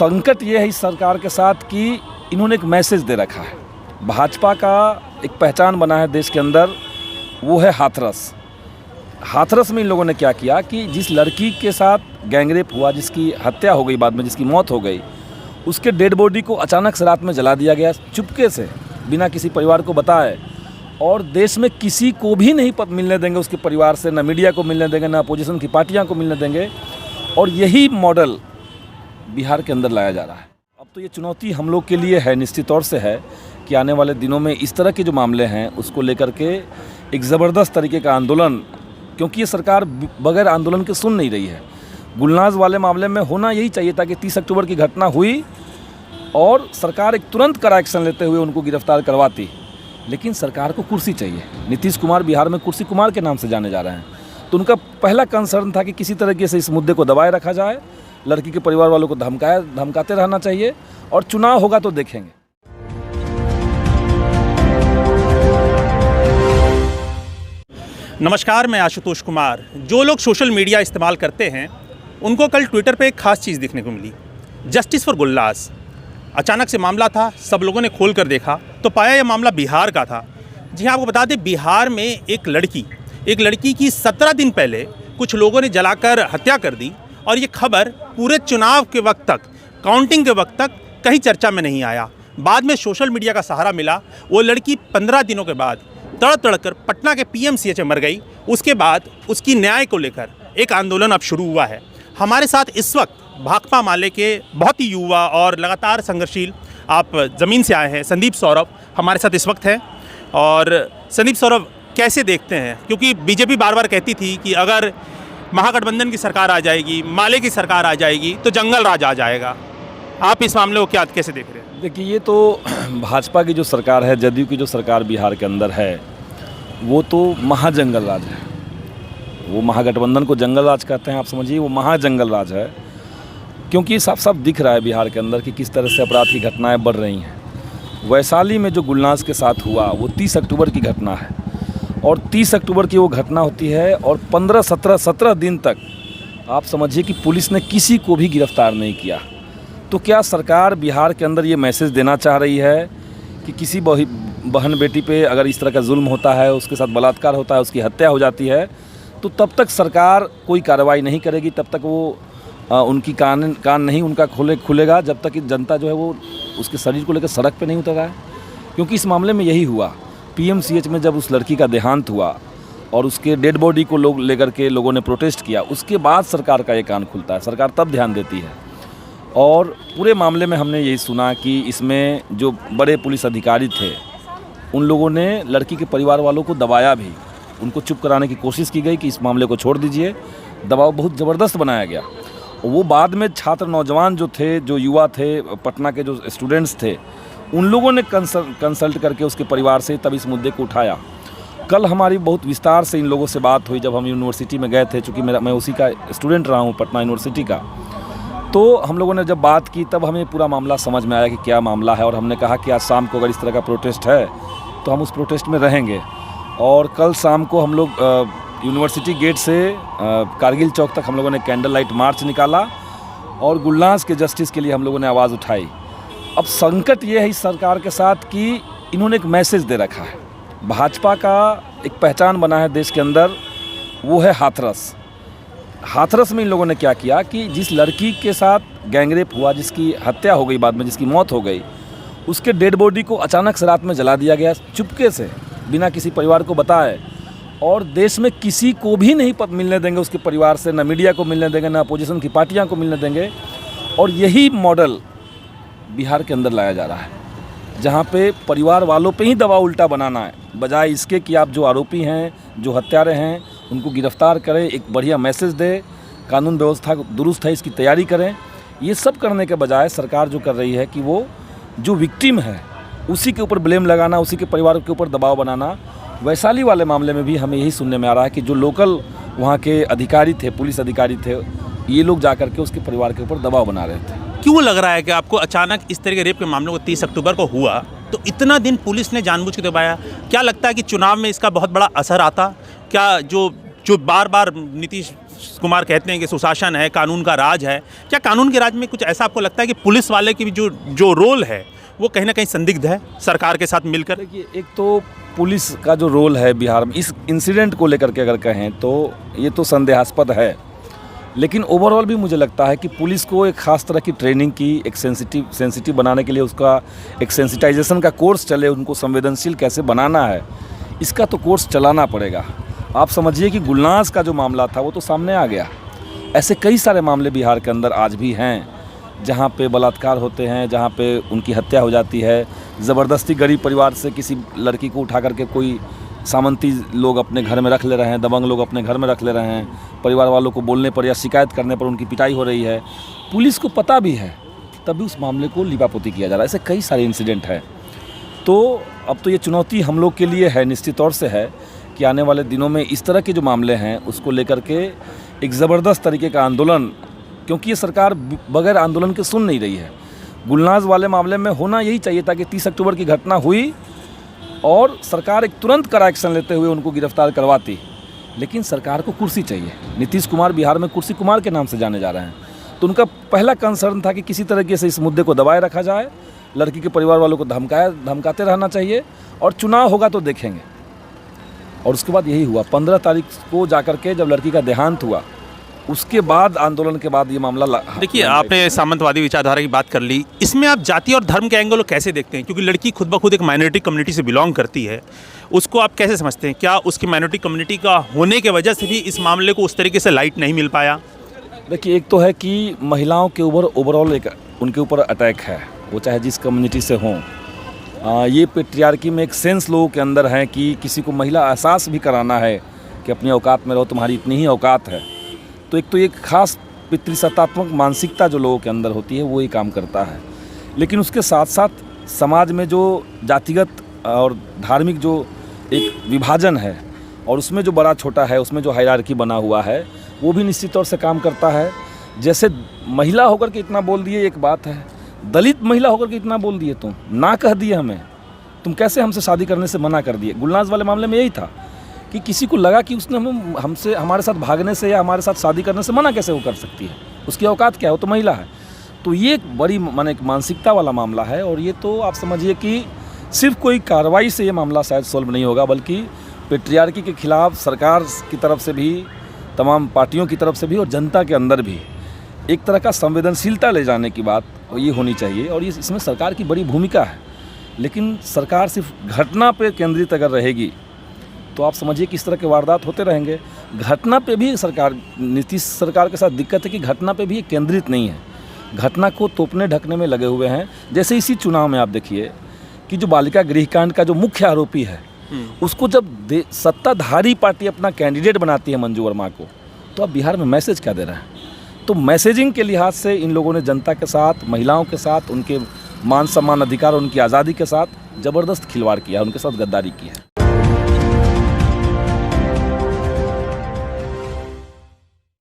संकट ये है इस सरकार के साथ कि इन्होंने एक मैसेज दे रखा है। भाजपा का एक पहचान बना है देश के अंदर, वो है हाथरस। हाथरस में इन लोगों ने क्या किया कि जिस लड़की के साथ गैंगरेप हुआ, जिसकी हत्या हो गई, बाद में जिसकी मौत हो गई, उसके डेड बॉडी को अचानक से रात में जला दिया गया, चुपके से, बिना किसी परिवार को बताए। और देश में किसी को भी नहीं मिलने देंगे उसके परिवार से, न मीडिया को मिलने देंगे, न अपोजिशन की पार्टियां को मिलने देंगे। और यही मॉडल बिहार के अंदर लाया जा रहा है। अब तो ये चुनौती हम लोग के लिए है, निश्चित तौर से है, कि आने वाले दिनों में इस तरह के जो मामले हैं उसको लेकर के एक ज़बरदस्त तरीके का आंदोलन, क्योंकि ये सरकार बगैर आंदोलन के सुन नहीं रही है। गुलनाज वाले मामले में होना यही चाहिए था कि 30 अक्टूबर की घटना हुई और सरकार एक तुरंत कड़ा एक्शन लेते हुए उनको गिरफ्तार करवाती, लेकिन सरकार को कुर्सी चाहिए। नीतीश कुमार बिहार में कुर्सी कुमार के नाम से जाने जा रहे हैं, तो उनका पहला कंसर्न था कि किसी तरीके से इस मुद्दे को दबाए रखा जाए, लड़की के परिवार वालों को धमकाते रहना चाहिए, और चुनाव होगा तो देखेंगे। नमस्कार, मैं आशुतोष कुमार। जो लोग सोशल मीडिया इस्तेमाल करते हैं उनको कल ट्विटर पे एक खास चीज़ देखने को मिली, जस्टिस फॉर गुलनाज। अचानक से मामला था, सब लोगों ने खोल कर देखा तो पाया यह मामला बिहार का था। जी हाँ, आपको बता दें, बिहार में एक लड़की की 17 दिन पहले कुछ लोगों ने जलाकर हत्या कर दी, और ये खबर पूरे चुनाव के वक्त तक, काउंटिंग के वक्त तक कहीं चर्चा में नहीं आया। बाद में सोशल मीडिया का सहारा मिला। वो लड़की 15 दिनों के बाद तड़प कर पटना के PMCH में मर गई। उसके बाद उसकी न्याय को लेकर एक आंदोलन अब शुरू हुआ है। हमारे साथ इस वक्त भाकपा माले के बहुत ही युवा और लगातार संघर्षशील, आप ज़मीन से आए हैं, संदीप सौरभ हमारे साथ इस वक्त हैं। और संदीप सौरभ, कैसे देखते हैं, क्योंकि बीजेपी बार बार कहती थी कि अगर महागठबंधन की सरकार आ जाएगी, माले की सरकार आ जाएगी तो जंगल राज आ जाएगा, आप इस मामले को कैसे देख रहे हैं? देखिए, ये तो भाजपा की जो सरकार है, जदयू की जो सरकार बिहार के अंदर है, वो तो महाजंगल राज है। वो महागठबंधन को जंगल राज कहते हैं, आप समझिए, वो महाजंगल राज है। क्योंकि साफ साफ दिख रहा है बिहार के अंदर कि किस तरह से अपराध की घटनाएं बढ़ रही हैं। वैशाली में जो गुलनाज के साथ हुआ वो 30 अक्टूबर की घटना है, और 30 अक्टूबर की वो घटना होती है, और 17 दिन तक आप समझिए कि पुलिस ने किसी को भी गिरफ्तार नहीं किया। तो क्या सरकार बिहार के अंदर ये मैसेज देना चाह रही है कि किसी बहन बेटी पे अगर इस तरह का जुल्म होता है, उसके साथ बलात्कार होता है, उसकी हत्या हो जाती है, तो तब तक सरकार कोई कार्रवाई नहीं करेगी, तब तक वो उनकी कान नहीं उनका खुलेगा, जब तक कि जनता जो है वो उसके शरीर को लेकर सड़क पे नहीं उतर रहा है। क्योंकि इस मामले में यही हुआ। PMCH में जब उस लड़की का देहांत हुआ और उसके डेड बॉडी को लेकर के लोगों ने प्रोटेस्ट किया, उसके बाद सरकार का ये कान खुलता है, सरकार तब ध्यान देती है। और पूरे मामले में हमने यही सुना कि इसमें जो बड़े पुलिस अधिकारी थे, उन लोगों ने लड़की के परिवार वालों को दबाया भी, उनको चुप कराने की कोशिश की गई कि इस मामले को छोड़ दीजिए। दबाव बहुत ज़बरदस्त बनाया गया। वो बाद में छात्र नौजवान जो थे, जो युवा थे, पटना के जो स्टूडेंट्स थे, उन लोगों ने कंसल्ट करके उसके परिवार से तब इस मुद्दे को उठाया। कल हमारी बहुत विस्तार से इन लोगों से बात हुई जब हम यूनिवर्सिटी में गए थे, चूँकि मैं उसी का स्टूडेंट रहा हूँ, पटना यूनिवर्सिटी का। तो हम लोगों ने जब बात की तब हमें पूरा मामला समझ में आया कि क्या मामला है, और हमने कहा कि आज शाम को अगर इस तरह का प्रोटेस्ट है तो हम उस प्रोटेस्ट में रहेंगे। और कल शाम को हम लोग यूनिवर्सिटी गेट से कारगिल चौक तक हम लोगों ने कैंडल लाइट मार्च निकाला, और गुलनाज के जस्टिस के लिए हम लोगों ने आवाज़ उठाई। अब संकट ये है इस सरकार के साथ कि इन्होंने एक मैसेज दे रखा है। भाजपा का एक पहचान बना है देश के अंदर, वो है हाथरस। हाथरस में इन लोगों ने क्या किया कि जिस लड़की के साथ गैंगरेप हुआ, जिसकी हत्या हो गई, बाद में जिसकी मौत हो गई, उसके डेड बॉडी को अचानक से रात में जला दिया गया, चुपके से, बिना किसी परिवार को बताए। और देश में किसी को भी नहीं मिलने देंगे उसके परिवार से, न मीडिया को मिलने देंगे, न अपोजिशन की पार्टियां को मिलने देंगे। और यही मॉडल बिहार के अंदर लाया जा रहा है, जहां पे परिवार वालों पे ही दबाव उल्टा बनाना है, बजाय इसके कि आप जो आरोपी हैं, जो हत्यारे हैं, उनको गिरफ्तार करें, एक बढ़िया मैसेज दे, कानून व्यवस्था दुरुस्त है इसकी तैयारी करें। ये सब करने के बजाय सरकार जो कर रही है कि वो जो विक्टिम है उसी के ऊपर ब्लेम लगाना, उसी के परिवार के ऊपर दबाव बनाना। वैशाली वाले मामले में भी हमें यही सुनने में आ रहा है कि जो लोकल वहाँ के अधिकारी थे, पुलिस अधिकारी थे, ये लोग जाकर के उसके परिवार के ऊपर दबाव बना रहे थे। क्यों लग रहा है कि आपको अचानक इस तरह के रेप के मामलों को 30 अक्टूबर को हुआ तो इतना दिन पुलिस ने जानबूझ के दबाया? क्या लगता है कि चुनाव में इसका बहुत बड़ा असर आता? क्या जो बार बार नीतीश कुमार कहते हैं कि सुशासन है, कानून का राज है, क्या कानून के राज में कुछ ऐसा आपको लगता है कि पुलिस वाले की भी जो रोल है वो कहीं ना कहीं संदिग्ध है सरकार के साथ मिलकर? देखिए, एक तो पुलिस का जो रोल है बिहार में इस इंसिडेंट को लेकर के अगर कहें तो ये तो संदेहास्पद है, लेकिन ओवरऑल भी मुझे लगता है कि पुलिस को एक ख़ास तरह की ट्रेनिंग की, एक सेंसिटिव बनाने के लिए उसका एक सेंसिटाइजेशन का कोर्स चले, उनको संवेदनशील कैसे बनाना है इसका तो कोर्स चलाना पड़ेगा। आप समझिए कि गुलनाज का जो मामला था वो तो सामने आ गया। ऐसे कई सारे मामले बिहार के अंदर आज भी हैं जहाँ पे बलात्कार होते हैं, जहाँ पे उनकी हत्या हो जाती है, ज़बरदस्ती गरीब परिवार से किसी लड़की को उठा करके कोई सामंती लोग अपने घर में रख ले रहे हैं, दबंग लोग अपने घर में रख ले रहे हैं, परिवार वालों को बोलने पर या शिकायत करने पर उनकी पिटाई हो रही है। पुलिस को पता भी है तब भी उस मामले को लिपापोती किया जा रहा है। ऐसे कई सारे इंसिडेंट हैं। तो अब तो ये चुनौती हम लोग के लिए है, निश्चित तौर से है कि आने वाले दिनों में इस तरह के जो मामले हैं उसको लेकर के एक ज़बरदस्त तरीके का आंदोलन, क्योंकि ये सरकार बगैर आंदोलन के सुन नहीं रही है। गुलनाज वाले मामले में होना यही चाहिए था कि 30 अक्टूबर की घटना हुई और सरकार एक तुरंत कड़ा एक्शन लेते हुए उनको गिरफ्तार करवाती, लेकिन सरकार को कुर्सी चाहिए। नीतीश कुमार बिहार में कुर्सी कुमार के नाम से जाने जा रहे हैं, तो उनका पहला कंसर्न था कि किसी तरीके से इस मुद्दे को दबाए रखा जाए, लड़की के परिवार वालों को धमकाते रहना चाहिए और चुनाव होगा तो देखेंगे। और उसके बाद यही हुआ। 15 तारीख को जाकर के जब लड़की का देहांत हुआ उसके बाद आंदोलन के बाद ये मामला देखिए, आपने सामंतवादी विचारधारा की बात कर ली, इसमें आप जाति और धर्म के एंगल को कैसे देखते हैं? क्योंकि लड़की खुद ब खुद एक माइनॉरिटी कम्युनिटी से बिलोंग करती है, उसको आप कैसे समझते हैं? क्या उसकी माइनॉरिटी कम्युनिटी का होने के वजह से भी इस मामले को उस तरीके से लाइट नहीं मिल पाया? देखिए, एक तो है कि महिलाओं के ऊपर ओवरऑल एक उनके ऊपर अटैक है, वो चाहे जिस कम्युनिटी से हों। ये पेट्रियार्की में एक सेंस लोगों के अंदर है कि किसी को महिला एहसास भी कराना है कि अपनी औकात में रहो, तुम्हारी इतनी ही औकात है। तो एक तो एक खास पितृसत्तात्मक मानसिकता जो लोगों के अंदर होती है वो ही काम करता है। लेकिन उसके साथ साथ समाज में जो जातिगत और धार्मिक जो एक विभाजन है और उसमें जो बड़ा छोटा है, उसमें जो हायरार्की बना हुआ है, वो भी निश्चित तौर से काम करता है। जैसे महिला होकर के इतना बोल दिए एक बात है, दलित महिला होकर के इतना बोल दिए, तुम ना कह दिए हमें, तुम कैसे हमसे शादी करने से मना कर दिए। गुलनाज वाले मामले में यही था कि किसी को लगा कि उसने हमसे हमारे साथ भागने से या हमारे साथ शादी करने से मना कैसे वो कर सकती है, उसकी औकात क्या है, वो तो महिला है। तो ये एक बड़ी एक मानसिकता वाला मामला है और ये तो आप समझिए कि सिर्फ कोई कार्रवाई से ये मामला शायद सॉल्व नहीं होगा, बल्कि पेट्रियार्की के खिलाफ सरकार की तरफ से भी, तमाम पार्टियों की तरफ से भी और जनता के अंदर भी एक तरह का संवेदनशीलता ले जाने की बात ये होनी चाहिए। और ये इसमें सरकार की बड़ी भूमिका है। लेकिन सरकार सिर्फ घटना पे केंद्रित अगर रहेगी तो आप समझिए कि इस तरह के वारदात होते रहेंगे। घटना पे भी सरकार, नीतीश सरकार के साथ दिक्कत है कि घटना पे भी ये केंद्रित नहीं है, घटना को तोपने ढकने में लगे हुए हैं। जैसे इसी चुनाव में आप देखिए कि जो बालिका गृहकांड का जो मुख्य आरोपी है उसको जब सत्ताधारी पार्टी अपना कैंडिडेट बनाती है मंजू वर्मा को, तो अब बिहार में मैसेज क्या दे रहे हैं? तो मैसेजिंग के लिहाज से इन लोगों ने जनता के साथ, महिलाओं के साथ, उनके मान सम्मान अधिकार, उनकी आज़ादी के साथ ज़बरदस्त खिलवाड़ किया, उनके साथ गद्दारी की है।